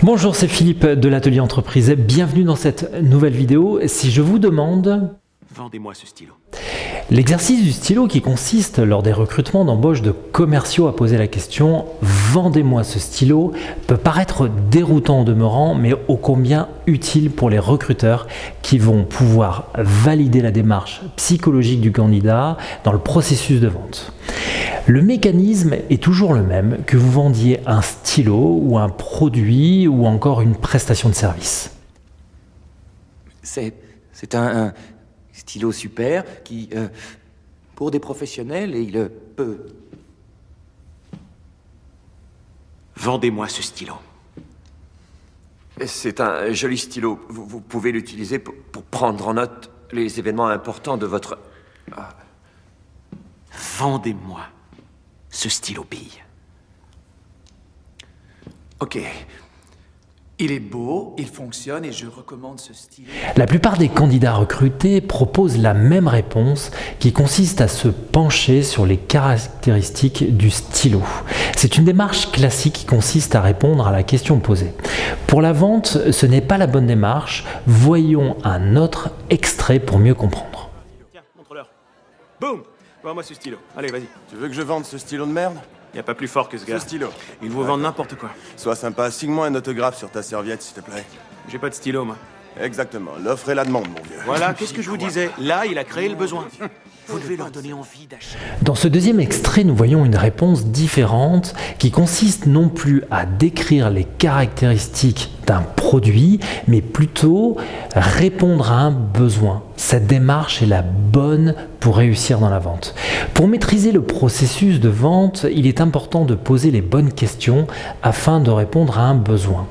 Bonjour, c'est Philippe de l'Atelier Entreprise. Bienvenue dans cette nouvelle vidéo. Si je vous demande... Vendez-moi ce stylo. L'exercice du stylo qui consiste lors des recrutements d'embauche de commerciaux à poser la question « Vendez-moi ce stylo » peut paraître déroutant en demeurant, mais ô combien utile pour les recruteurs qui vont pouvoir valider la démarche psychologique du candidat dans le processus de vente. Le mécanisme est toujours le même, que vous vendiez un stylo ou un produit ou encore une prestation de service. C'est un stylo super qui, pour des professionnels, il peut... Vendez-moi ce stylo. C'est un joli stylo. Vous pouvez l'utiliser pour prendre en note les événements importants de votre... Vendez-moi ce stylo bille. Ok. Il est beau, il fonctionne et je recommande ce stylo. La plupart des candidats recrutés proposent la même réponse qui consiste à se pencher sur les caractéristiques du stylo. C'est une démarche classique qui consiste à répondre à la question posée. Pour la vente, ce n'est pas la bonne démarche. Voyons un autre extrait pour mieux comprendre. Tiens, montre-leur. Boum! Vends-moi ce stylo. Allez, vas-y. Tu veux que je vende ce stylo de merde? Y a pas plus fort que ce gars. Ce stylo. Ils vous vendent n'importe quoi. Sois sympa, signe-moi un autographe sur ta serviette, s'il te plaît. J'ai pas de stylo, moi. Exactement, l'offre et la demande, mon vieux. Voilà, qu'est-ce que je vous disais? Là, il a créé le besoin. Vous devez leur donner envie d'acheter. Dans ce deuxième extrait, nous voyons une réponse différente qui consiste non plus à décrire les caractéristiques d'un produit, mais plutôt répondre à un besoin. Cette démarche est la bonne pour réussir dans la vente. Pour maîtriser le processus de vente, il est important de poser les bonnes questions afin de répondre à un besoin.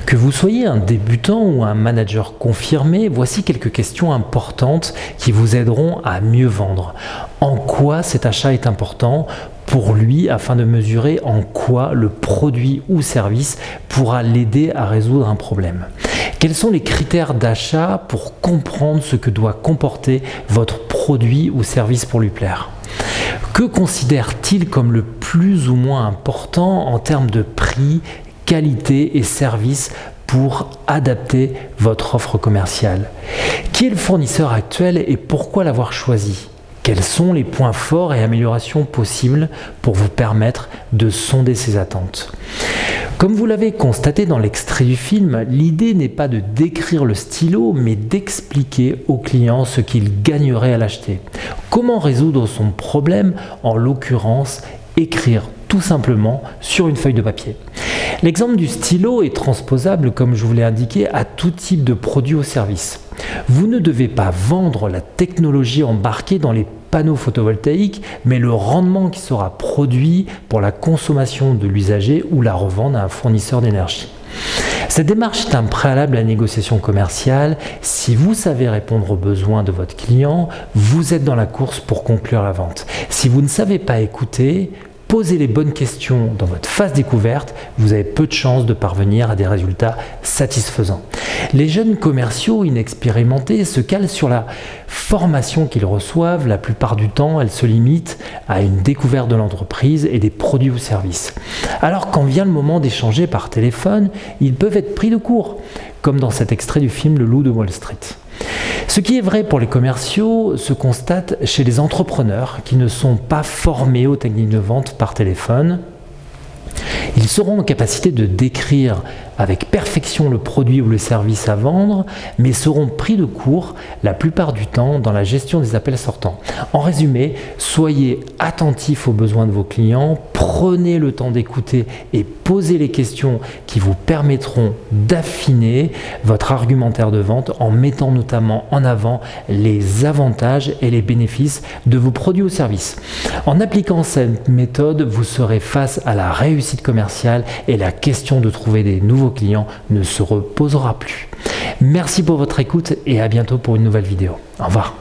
Que vous soyez un débutant ou un manager confirmé, voici quelques questions importantes qui vous aideront à mieux vendre. En quoi cet achat est important pour lui afin de mesurer en quoi le produit ou service pourra l'aider à résoudre un problème. Quels sont les critères d'achat pour comprendre ce que doit comporter votre produit ou service pour lui plaire? Que considère-t-il comme le plus ou moins important en termes de prix, qualité et service pour adapter votre offre commerciale? Qui est le fournisseur actuel et pourquoi l'avoir choisi? Quels sont les points forts et améliorations possibles pour vous permettre de sonder ces attentes? Comme vous l'avez constaté dans l'extrait du film, l'idée n'est pas de décrire le stylo, mais d'expliquer au client ce qu'il gagnerait à l'acheter. Comment résoudre son problème, en l'occurrence, écrire tout simplement sur une feuille de papier. L'exemple du stylo est transposable, comme je vous l'ai indiqué, à tout type de produit ou service. Vous ne devez pas vendre la technologie embarquée dans les panneaux photovoltaïques, mais le rendement qui sera produit pour la consommation de l'usager ou la revente à un fournisseur d'énergie. Cette démarche est un préalable à la négociation commerciale. Si vous savez répondre aux besoins de votre client, vous êtes dans la course pour conclure la vente. Si vous ne savez pas écouter, posez les bonnes questions dans votre phase découverte, vous avez peu de chances de parvenir à des résultats satisfaisants. Les jeunes commerciaux inexpérimentés se calent sur la formation qu'ils reçoivent. La plupart du temps, elle se limite à une découverte de l'entreprise et des produits ou services. Alors quand vient le moment d'échanger par téléphone, ils peuvent être pris de court, comme dans cet extrait du film Le Loup de Wall Street. Ce qui est vrai pour les commerciaux se constate chez les entrepreneurs qui ne sont pas formés aux techniques de vente par téléphone. Ils seront en capacité de décrire avec perfection le produit ou le service à vendre, mais seront pris de court la plupart du temps dans la gestion des appels sortants. En résumé, soyez attentifs aux besoins de vos clients, prenez le temps d'écouter et posez les questions qui vous permettront d'affiner votre argumentaire de vente en mettant notamment en avant les avantages et les bénéfices de vos produits ou services. En appliquant cette méthode, vous serez face à la réussite commerciale et la question de trouver des nouveaux clients ne se reposera plus. Merci pour votre écoute et à bientôt pour une nouvelle vidéo. Au revoir.